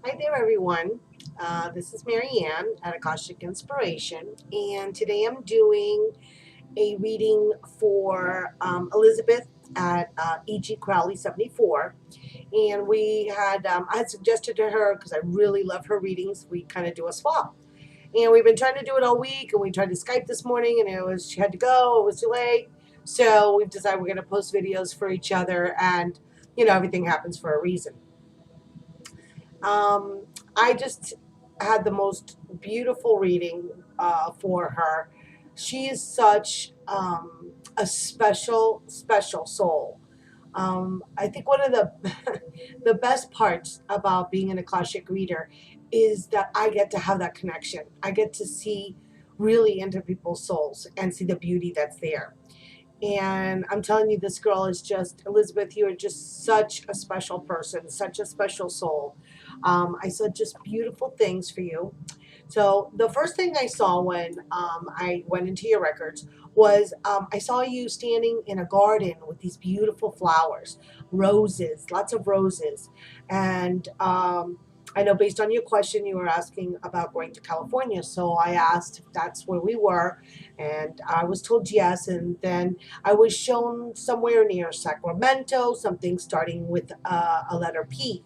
Hi there, everyone. This is Marianne at Akashic Inspiration, and today I'm doing a reading for Elizabeth at EGCROWLEY74. And I had suggested to her because I really love her readings. We kind of do a swap, and we've been trying to do it all week. And we tried to Skype this morning, and she had to go. It was too late, so we've decided we're going to post videos for each other, and everything happens for a reason. Um, I just had the most beautiful reading for her. She is such a special, special soul. I think one of the the best parts about being an Akashic reader is that I get to have that connection. I get to see really into people's souls and see the beauty that's there. And I'm telling you, this girl is just, Elizabeth, you are just such a special person, such a special soul. I saw just beautiful things for you. So the first thing I saw when I went into your records was I saw you standing in a garden with these beautiful flowers, roses, lots of roses. And I know based on your question, you were asking about going to California. So I asked if that's where we were, and I was told yes. And then I was shown somewhere near Sacramento, something starting with a letter P.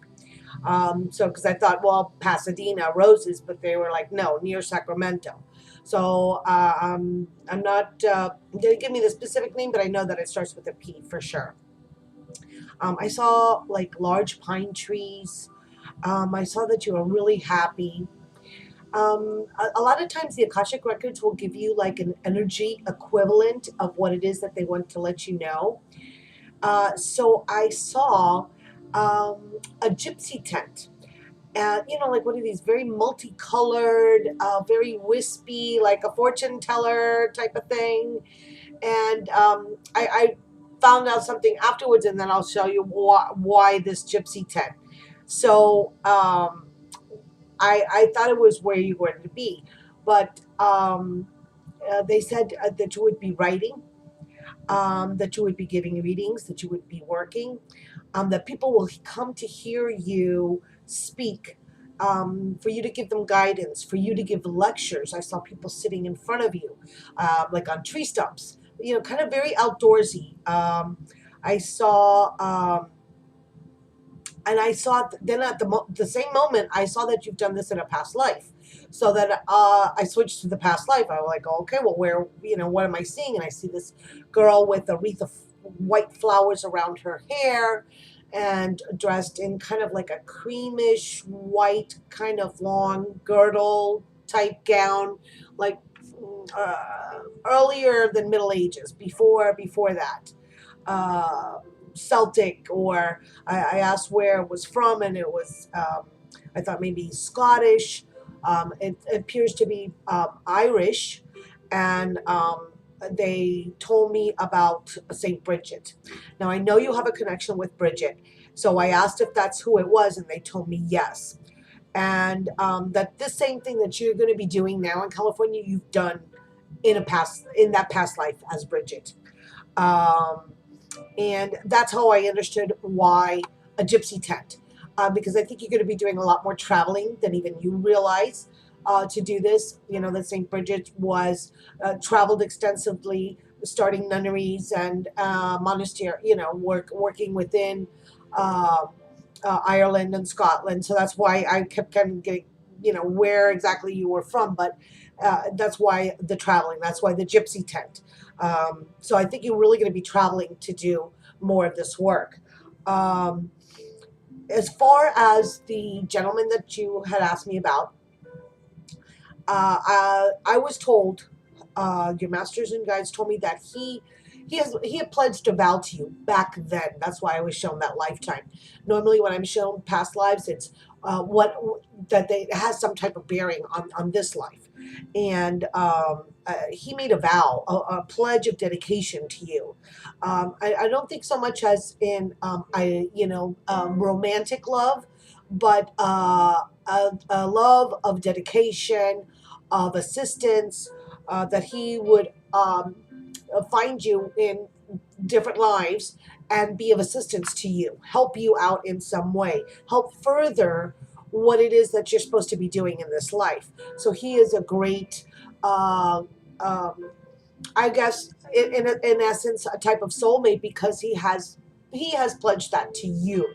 So, because I thought, well, Pasadena, roses, but they were like, no, near Sacramento. So, I'm not going to give me the specific name, but I know that it starts with a P for sure. I saw like large pine trees. I saw that you were really happy. A lot of times the Akashic Records will give you like an energy equivalent of what it is that they want to let you know. So I saw a gypsy tent. Like one of these very multicolored, very wispy, like a fortune teller type of thing. And I found out something afterwards, and then I'll show you why this gypsy tent. So I thought it was where you wanted to be, but they said that you would be writing, that you would be giving readings, that you would be working, that people will come to hear you speak, for you to give them guidance, for you to give lectures. I saw people sitting in front of you, like on tree stumps, kind of very outdoorsy. I saw, and I saw then at the same moment, I saw that you've done this in a past life. So that I switched to the past life. I was like, oh, okay, well, what am I seeing? And I see this girl with a wreath of white flowers around her hair and dressed in kind of like a creamish white, kind of long girdle type gown, like earlier than Middle Ages, before that. Uh, Celtic, or I asked where it was from, and it was, I thought maybe Scottish. It appears to be Irish, and they told me about St. Bridget. Now, I know you have a connection with Bridget, so I asked if that's who it was, and they told me yes. And that this same thing that you're going to be doing now in California, you've done in that past life as Bridget. Um, and that's how I understood why a gypsy tent, because I think you're going to be doing a lot more traveling than even you realize to do this. You know that St. Bridget was traveled extensively, starting nunneries and monastery. Working within uh, Ireland and Scotland. So that's why I kept kind of getting, where exactly you were from, but that's why the traveling. That's why the gypsy tent. So I think you're really going to be traveling to do more of this work. Um, as far as the gentleman that you had asked me about, I was told, your masters and guides told me that he had pledged a vow to you back then. That's why I was shown that lifetime. Normally, when I'm shown past lives, it's what that they it has some type of bearing on this life. And he made a vow, a pledge of dedication to you. I don't think so much as in romantic love, but a love of dedication, of assistance, that he would find you in different lives and be of assistance to you, help you out in some way, help further what it is that you're supposed to be doing in this life. So he is a great, uh, um, I guess, in essence, a type of soulmate because he has pledged that to you,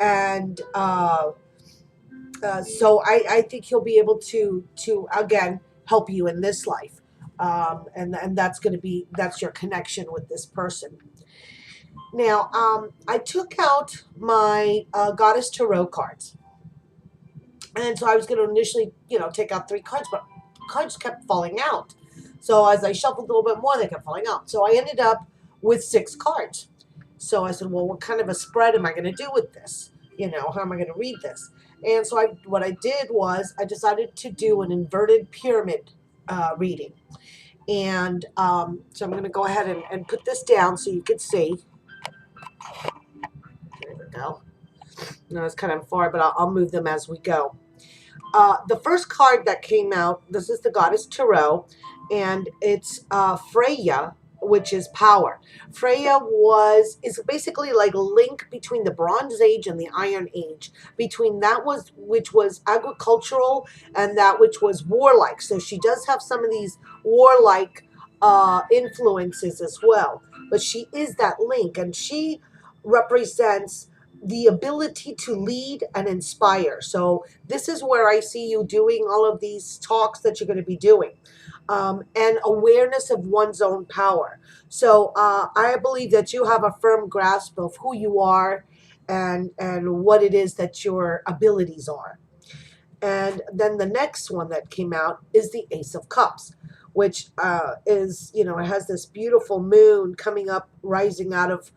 and so I think he'll be able to again help you in this life, and that's your connection with this person. Now, I took out my Goddess Tarot cards, and so I was going to initially, take out 3 cards, but cards kept falling out. So as I shuffled a little bit more, they kept falling out. So I ended up with 6 cards. So I said, well, what kind of a spread am I going to do with this? How am I going to read this? And so what I did was I decided to do an inverted pyramid reading. And so I'm going to go ahead and put this down so you can see. There we go. No, it's kind of far, but I'll move them as we go. The first card that came out, this is the Goddess Tarot, and it's Freya, which is power. Freya is basically like a link between the Bronze Age and the Iron Age, between which was agricultural and that which was warlike. So she does have some of these warlike influences as well, but she is that link, and she represents the ability to lead and inspire. So this is where I see you doing all of these talks that you're going to be doing, and awareness of one's own power. So I believe that you have a firm grasp of who you are and what it is that your abilities are. And then the next one that came out is the Ace of Cups, which is, it has this beautiful moon coming up, rising out of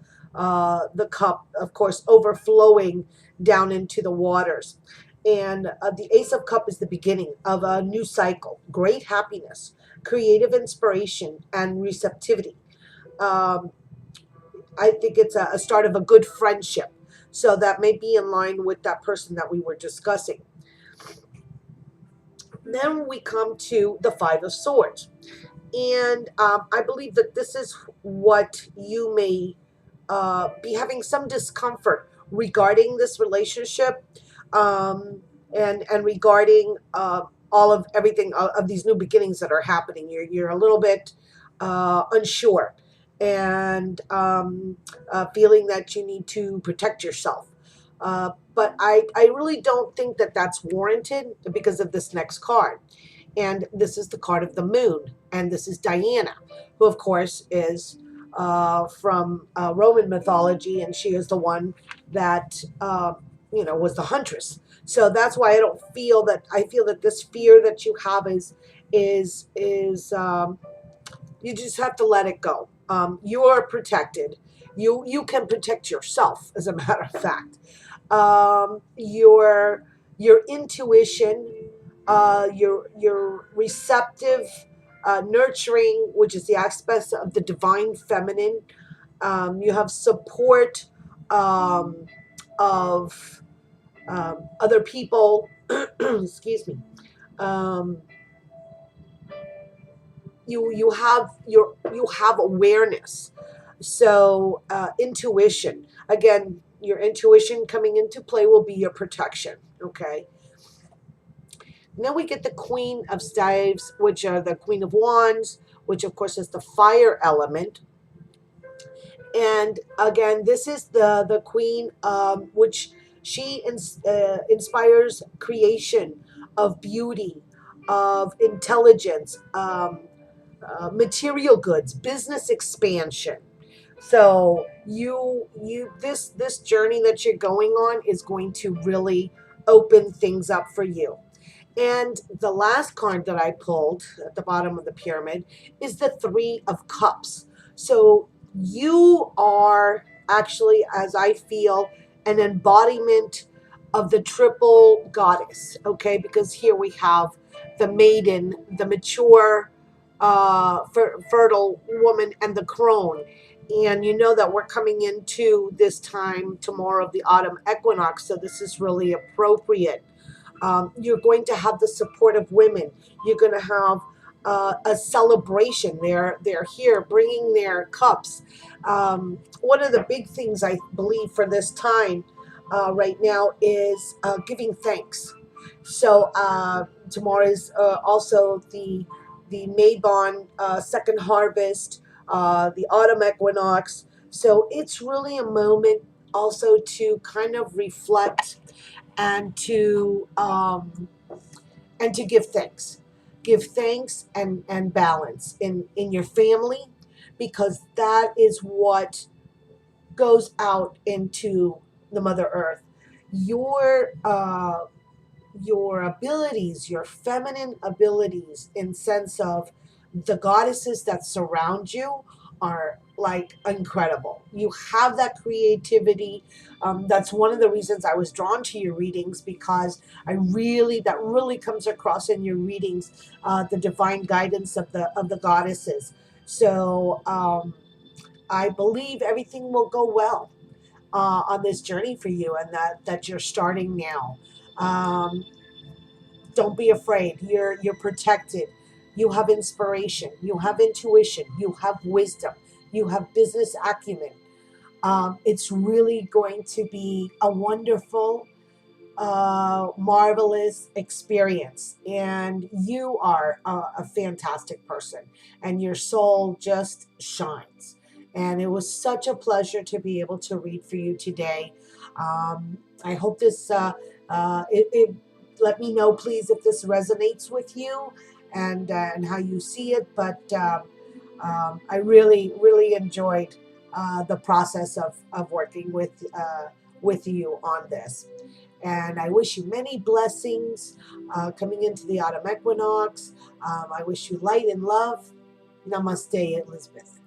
the cup, of course, overflowing down into the waters. And the Ace of Cup is the beginning of a new cycle, great happiness, creative inspiration, and receptivity. Um, I think it's a start of a good friendship. So that may be in line with that person that we were discussing. Then we come to the Five of Swords. And I believe that this is what you may be having some discomfort regarding this relationship, and regarding all of everything of these new beginnings that are happening. You're a little bit unsure, and feeling that you need to protect yourself. But I really don't think that that's warranted because of this next card. And this is the card of the moon. And this is Diana, who, of course, is from Roman mythology. And she is the one that, was the huntress. So that's why I feel that this fear that you have is you just have to let it go. You are protected. You can protect yourself, as a matter of fact. Your intuition, your receptive, nurturing, which is the aspect of the divine feminine. You have support of other people. Excuse me. Um, you have awareness. So intuition, again, your intuition coming into play will be your protection. Okay. And then we get the Queen of Staves, which are the Queen of Wands, which of course is the fire element. And again, this is the queen, which she inspires creation of beauty, of intelligence, material goods, business expansion. So this journey that you're going on is going to really open things up for you. And the last card that I pulled at the bottom of the pyramid is the Three of Cups. So you are actually, as I feel, an embodiment of the triple goddess, okay? Because here we have the maiden, the mature, fertile woman, and the crone. And you know that we're coming into this time tomorrow of the autumn equinox, so this is really appropriate. You're going to have the support of women. You're going to have a celebration. They're here bringing their cups. One of the big things I believe for this time right now is giving thanks. So tomorrow is also the Mabon second harvest, the autumn equinox. So it's really a moment also to kind of reflect and to give thanks, and balance in your family, because that is what goes out into the Mother Earth. Your your abilities, your feminine abilities, in sense of the goddesses that surround you, are like incredible. You have that creativity. That's one of the reasons I was drawn to your readings, because that really comes across in your readings, the divine guidance of the goddesses. So I believe everything will go well on this journey for you, and that you're starting now. Um, don't be afraid. You're protected. You have inspiration. You have intuition. You have wisdom. You have business acumen. It's really going to be a wonderful, marvelous experience. And you are a fantastic person, and your soul just shines. And it was such a pleasure to be able to read for you today. I hope this, let me know, please, if this resonates with you, and how you see it. But I really, really enjoyed the process of working with you on this. And I wish you many blessings coming into the autumn equinox. I wish you light and love. Namaste, Elizabeth.